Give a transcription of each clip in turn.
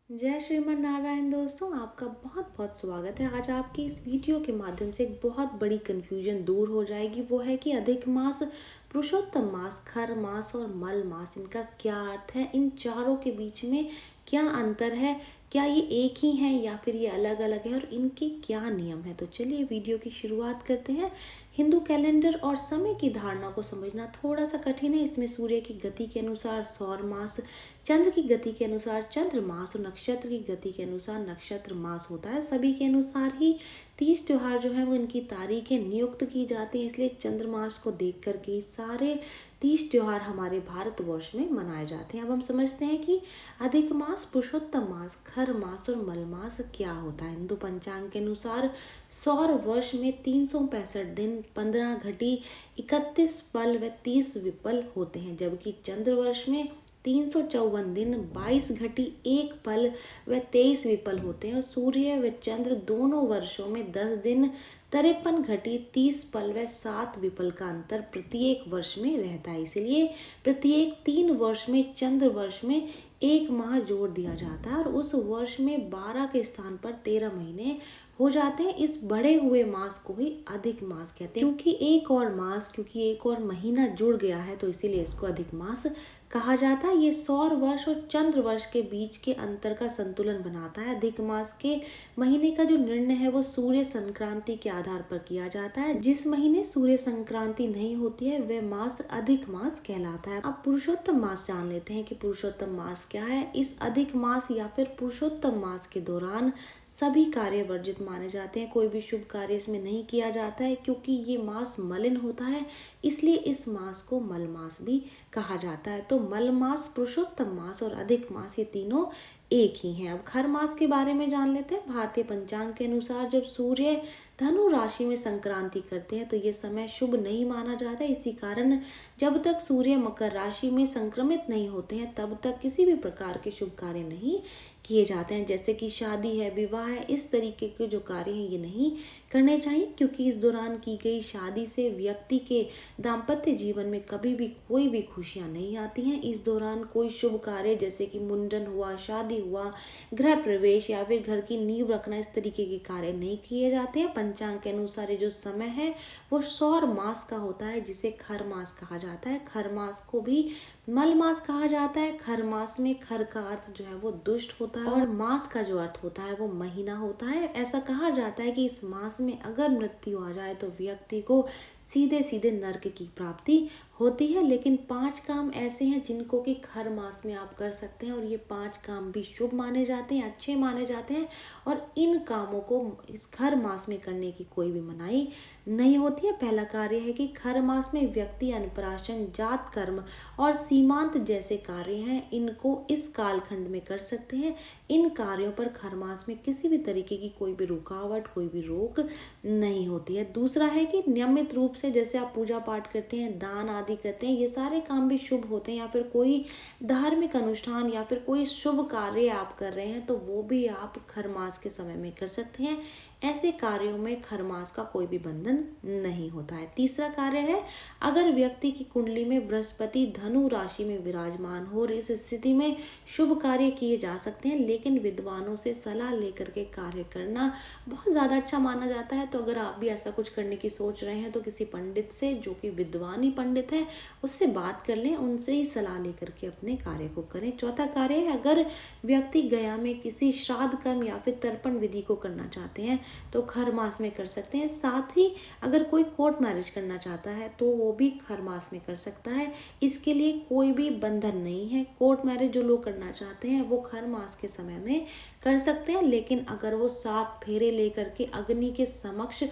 जय श्रीमन नारायण दोस्तों, आपका बहुत बहुत स्वागत है। आज आपकी इस वीडियो के माध्यम से एक बहुत बड़ी कन्फ्यूजन दूर हो जाएगी। वो है कि अधिक मास, पुरुषोत्तम मास, खर मास और मल मास, इनका क्या अर्थ है, इन चारों के बीच में क्या अंतर है, क्या ये एक ही हैं या फिर ये अलग अलग है और इनके क्या नियम है। तो चलिए वीडियो की शुरुआत करते हैं। हिंदू कैलेंडर और समय की धारणा को समझना थोड़ा सा कठिन है। इसमें सूर्य की गति के अनुसार सौर मास, चंद्र की गति के अनुसार चंद्र मास और नक्षत्र की गति के अनुसार नक्षत्र मास होता है। सभी के अनुसार ही 30 त्योहार जो है वो इनकी तारीखें नियुक्त की जाती हैं। इसलिए चंद्रमास को देख करके ही सारे 30 त्योहार हमारे भारतवर्ष में मनाए जाते हैं। अब हम समझते हैं कि अधिक मास, पुरुषोत्तम मास, खर मास और मल मास क्या होता है। हिंदू पंचांग के अनुसार सौर वर्ष में 365 दिन, 15 घटी, 31 पल व 30 विपल होते हैं, जबकि चंद्र वर्ष में 354 दिन, 22 घटी, 1 पल व 23 विपल होते हैं। और सूर्य व चंद्र दोनों वर्षों में 10 दिन, 53 घटी, 30 पल व 7 विपल का अंतर प्रत्येक वर्ष में रहता है। इसलिए प्रत्येक 3 वर्ष में चंद्र वर्ष में एक माह जोड़ दिया जाता है और उस वर्ष में 12 के स्थान पर 13 महीने हो जाते हैं। इस बढ़े हुए मास को ही अधिक मास कहते हैं। क्योंकि एक और महीना जुड़ गया है तो इसीलिए इसको अधिक मास कहा जाता है। ये सौर वर्ष और चंद्र वर्ष के बीच के अंतर का संतुलन बनाता है। अधिक मास के महीने का जो निर्णय है वो सूर्य संक्रांति के आधार पर किया जाता है। जिस महीने सूर्य संक्रांति नहीं होती है वह मास अधिक मास कहलाता है। अब पुरुषोत्तम मास जान लेते हैं कि पुरुषोत्तम मास क्या है। इस अधिक मास या फिर पुरुषोत्तम मास के दौरान सभी कार्य वर्जित माने जाते हैं। कोई भी शुभ कार्य इसमें नहीं किया जाता है। क्योंकि ये मास मलिन होता है इसलिए इस मास को मल मास भी कहा जाता है। तो मल मास, पुरुषोत्तम मास और अधिक मास, ये तीनों एक ही हैं। अब खर मास के बारे में जान लेते हैं। भारतीय पंचांग के अनुसार जब सूर्य धनु राशि में संक्रांति करते हैं तो ये समय शुभ नहीं माना जाता। इसी कारण जब तक सूर्य मकर राशि में संक्रमित नहीं होते हैं तब तक किसी भी प्रकार के शुभ कार्य नहीं किए जाते हैं। जैसे कि शादी है, विवाह है, इस तरीके के जो कार्य हैं ये नहीं करने चाहिए। क्योंकि इस दौरान की गई शादी से व्यक्ति के दाम्पत्य जीवन में कभी भी कोई भी खुशियां नहीं आती हैं। इस दौरान कोई शुभ कार्य जैसे कि मुंडन हुआ, शादी हुआ, गृह प्रवेश या फिर घर की नींव रखना, इस तरीके के कार्य नहीं किए जाते हैं। पंचांग के अनुसार ये जो समय है वो सौर मास का होता है जिसे खर मास कहा जाता है। खर मास को भी मल मास कहा जाता है। खर मास में खर का अर्थ जो है वो दुष्ट होता है और मास का जो अर्थ होता है वो महीना होता है। ऐसा कहा जाता है कि इस मास में अगर मृत्यु आ जाए तो व्यक्ति को सीधे सीधे नर्क की प्राप्ति होती है। लेकिन 5 काम ऐसे हैं जिनको कि खर मास में आप कर सकते हैं और ये 5 काम भी शुभ माने जाते हैं, अच्छे माने जाते हैं। और इन कामों को इस खर मास में करने की कोई भी मनाही नहीं होती है। पहला कार्य है कि खर मास में व्यक्ति अन्नप्राशन, जात कर्म और सीमांत जैसे कार्य हैं इनको इस कालखंड में कर सकते हैं। इन कार्यों पर खर मास में किसी भी तरीके की कोई भी रुकावट, कोई भी रोक नहीं होती है। दूसरा है कि नियमित रूप से जैसे आप पूजा पाठ करते हैं, दान आदि करते हैं, ये सारे काम भी शुभ होते हैं। या फिर कोई धार्मिक अनुष्ठान या फिर कोई शुभ कार्य आप कर रहे हैं तो वो भी आप खर मास के समय में कर सकते हैं। ऐसे कार्यों में खर मास का कोई भी बंधन नहीं होता है। तीसरा कार्य है, अगर व्यक्ति की कुंडली में बृहस्पति धनु राशि में विराजमान हो, इस स्थिति में शुभ कार्य किए जा सकते हैं। लेकिन विद्वानों से सलाह लेकर के कार्य करना बहुत ज़्यादा अच्छा माना जाता है। तो अगर आप भी ऐसा कुछ करने की सोच रहे हैं तो किसी पंडित से, जो कि विद्वान ही पंडित है, उससे बात कर लें, उनसे ही सलाह लेकर के अपने कार्य को करें। चौथा कार्य है, अगर व्यक्ति गया में किसी श्राद्ध कर्म या फिर तर्पण विधि को करना चाहते हैं तो खर मास में कर सकते हैं। साथ ही अगर कोई कोर्ट मैरिज करना चाहता है तो वो भी खर मास में कर सकता है। इसके लिए कोई भी बंधन नहीं है। कोर्ट मैरिज जो लोग करना चाहते हैं वो खर मास के समय में कर सकते हैं। लेकिन अगर वो 7 फेरे लेकर के अग्नि के समक्ष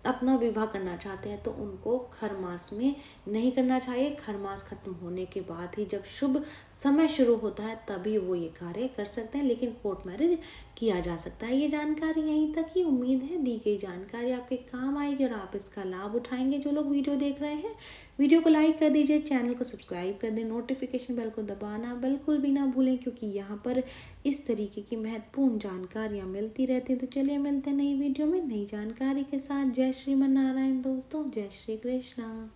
अपना विवाह करना चाहते हैं तो उनको खर मास में नहीं करना चाहिए। खर मास खत्म होने के बाद ही जब शुभ समय शुरू होता है तभी वो ये कार्य कर सकते हैं। लेकिन कोर्ट मैरिज किया जा सकता है। ये जानकारी यहीं तक ही। उम्मीद है दी गई जानकारी आपके काम आएगी और आप इसका लाभ उठाएंगे। जो लोग वीडियो देख रहे हैं, वीडियो को लाइक कर दीजिए, चैनल को सब्सक्राइब कर दें, नोटिफिकेशन बेल को दबाना बिल्कुल भी ना भूलें क्योंकि यहाँ पर इस तरीके की महत्वपूर्ण जानकारियाँ मिलती रहती हैं। तो चलिए मिलते हैं नई वीडियो में नई जानकारी के साथ। जय श्रीमन नारायण दोस्तों, जय श्री कृष्णा।